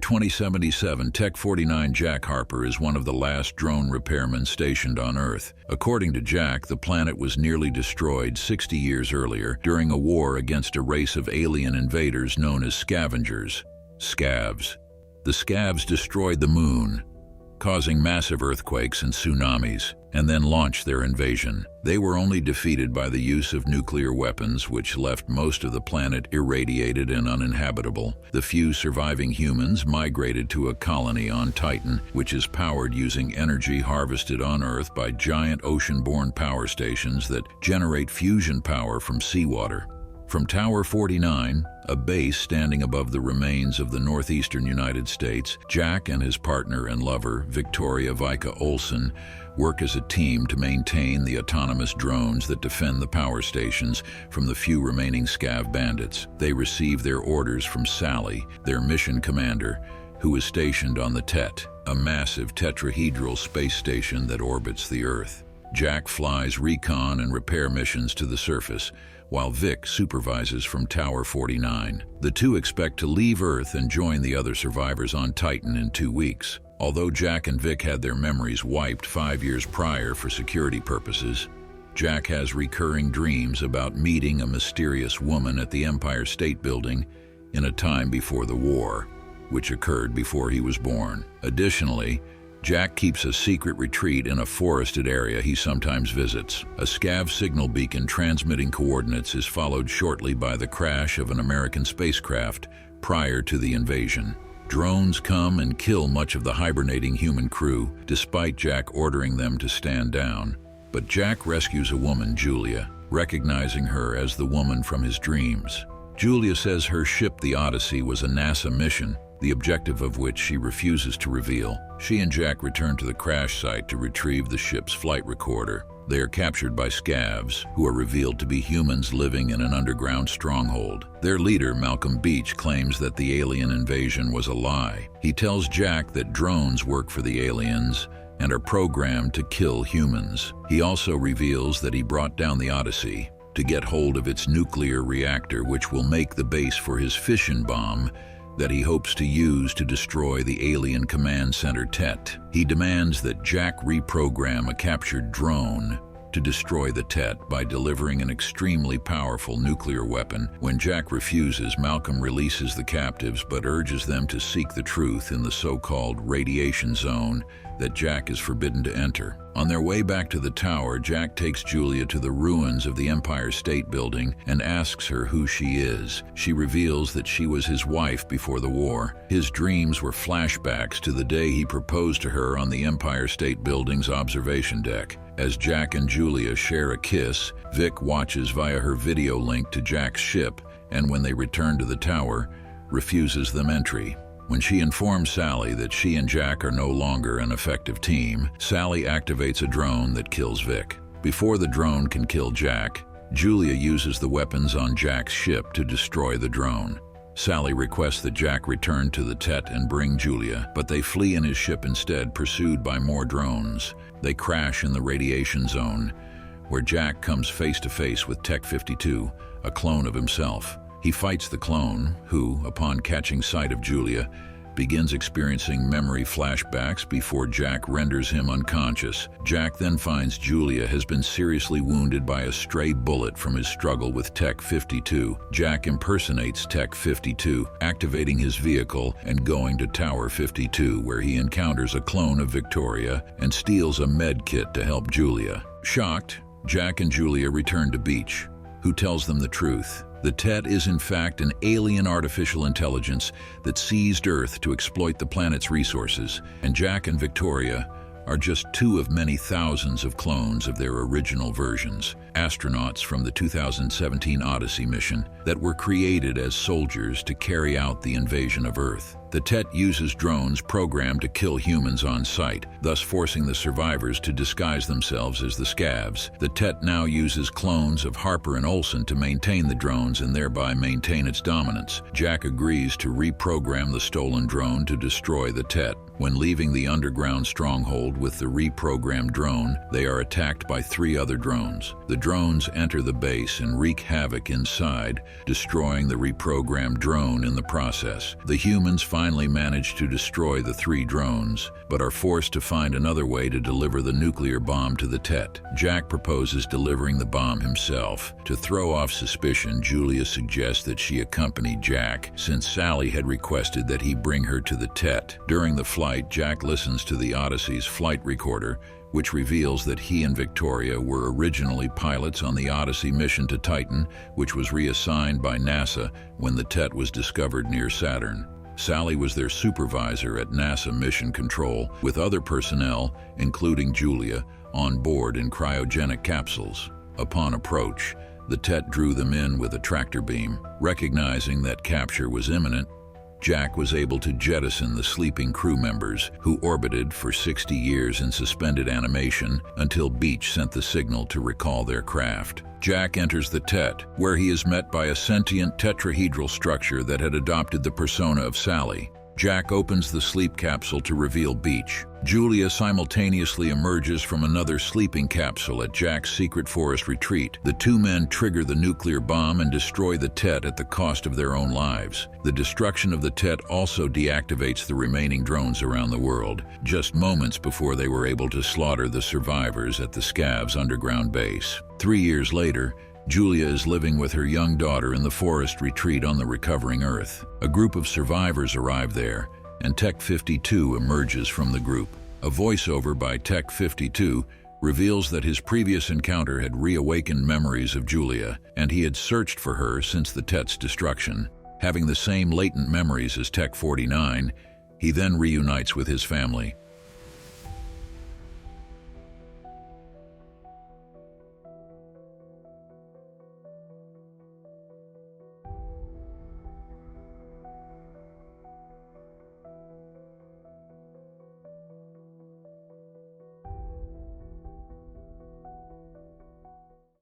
2077, Tech-49 Jack Harper is one of the last drone repairmen stationed on Earth. According to Jack, the planet was nearly destroyed 60 years earlier during a war against a race of alien invaders known as scavengers, Scavs. The Scavs destroyed the moon, causing massive earthquakes and tsunamis, and then launched their invasion. They were only defeated by the use of nuclear weapons, which left most of the planet irradiated and uninhabitable. The few surviving humans migrated to a colony on Titan, which is powered using energy harvested on Earth by giant ocean-borne power stations that generate fusion power from seawater. From Tower 49, a base standing above the remains of the northeastern United States, Jack and his partner and lover, Victoria Vika Olsen, work as a team to maintain the autonomous drones that defend the power stations from the few remaining Scav bandits. They receive their orders from Sally, their mission commander, who is stationed on the Tet, a massive tetrahedral space station that orbits the Earth. Jack flies recon and repair missions to the surface, while Vic supervises from Tower 49. The two expect to leave Earth and join the other survivors on Titan in 2 weeks. Although Jack and Vic had their memories wiped 5 years prior for security purposes, Jack has recurring dreams about meeting a mysterious woman at the Empire State Building in a time before the war, which occurred before he was born. Additionally, Jack keeps a secret retreat in a forested area he sometimes visits. A Scav signal beacon transmitting coordinates is followed shortly by the crash of an American spacecraft prior to the invasion. Drones come and kill much of the hibernating human crew, despite Jack ordering them to stand down. But Jack rescues a woman, Julia, recognizing her as the woman from his dreams. Julia says her ship, the Odyssey, was a NASA mission, the objective of which she refuses to reveal. She and Jack return to the crash site to retrieve the ship's flight recorder. They are captured by Scavs, who are revealed to be humans living in an underground stronghold. Their leader, Malcolm Beach, claims that the alien invasion was a lie. He tells Jack that drones work for the aliens and are programmed to kill humans. He also reveals that he brought down the Odyssey to get hold of its nuclear reactor, which will make the base for his fission bomb that he hopes to use to destroy the alien command center Tet. He demands that Jack reprogram a captured drone to destroy the Tet by delivering an extremely powerful nuclear weapon. When Jack refuses, Malcolm releases the captives but urges them to seek the truth in the so-called radiation zone that Jack is forbidden to enter. On their way back to the tower, Jack takes Julia to the ruins of the Empire State Building and asks her who she is. She reveals that she was his wife before the war. His dreams were flashbacks to the day he proposed to her on the Empire State Building's observation deck. As Jack and Julia share a kiss, Vic watches via her video link to Jack's ship, and when they return to the tower, refuses them entry. When she informs Sally that she and Jack are no longer an effective team, Sally activates a drone that kills Vic. Before the drone can kill Jack, Julia uses the weapons on Jack's ship to destroy the drone. Sally requests that Jack return to the Tet and bring Julia, but they flee in his ship instead, pursued by more drones. They crash in the radiation zone, where Jack comes face to face with Tech-52, a clone of himself. He fights the clone, who, upon catching sight of Julia, begins experiencing memory flashbacks before Jack renders him unconscious. Jack then finds Julia has been seriously wounded by a stray bullet from his struggle with Tech-52. Jack impersonates Tech-52, activating his vehicle and going to Tower 52, where he encounters a clone of Victoria and steals a med kit to help Julia. Shocked, Jack and Julia return to Beach, who tells them the truth. The Tet is in fact an alien artificial intelligence that seized Earth to exploit the planet's resources, and Jack and Victoria are just two of many thousands of clones of their original versions, astronauts from the 2017 Odyssey mission that were created as soldiers to carry out the invasion of Earth. The Tet uses drones programmed to kill humans on sight, thus forcing the survivors to disguise themselves as the Scavs. The Tet now uses clones of Harper and Olsen to maintain the drones and thereby maintain its dominance. Jack agrees to reprogram the stolen drone to destroy the Tet. When leaving the underground stronghold with the reprogrammed drone, they are attacked by 3 other drones. The drones enter the base and wreak havoc inside, destroying the reprogrammed drone in the process. The humans finally manage to destroy the 3 drones, but are forced to find another way to deliver the nuclear bomb to the Tet. Jack proposes delivering the bomb himself. To throw off suspicion, Julia suggests that she accompany Jack, since Sally had requested that he bring her to the Tet. During the flight, Jack listens to the Odyssey's flight recorder, which reveals that he and Victoria were originally pilots on the Odyssey mission to Titan, which was reassigned by NASA when the Tet was discovered near Saturn. Sally was their supervisor at NASA Mission Control, with other personnel, including Julia, on board in cryogenic capsules. Upon approach, the Tet drew them in with a tractor beam. Recognizing that capture was imminent, Jack was able to jettison the sleeping crew members, who orbited for 60 years in suspended animation until Beach sent the signal to recall their craft. Jack enters the Tet, where he is met by a sentient tetrahedral structure that had adopted the persona of Sally. Jack opens the sleep capsule to reveal Beach. Julia simultaneously emerges from another sleeping capsule at Jack's secret forest retreat. The 2 men trigger the nuclear bomb and destroy the Tet at the cost of their own lives. The destruction of the Tet also deactivates the remaining drones around the world, just moments before they were able to slaughter the survivors at the Scavs underground base. 3 years later, Julia is living with her young daughter in the forest retreat on the recovering Earth. A group of survivors arrive there, and Tech-52 emerges from the group. A voiceover by Tech-52 reveals that his previous encounter had reawakened memories of Julia, and he had searched for her since the Tet's destruction. Having the same latent memories as Tech-49, he then reunites with his family,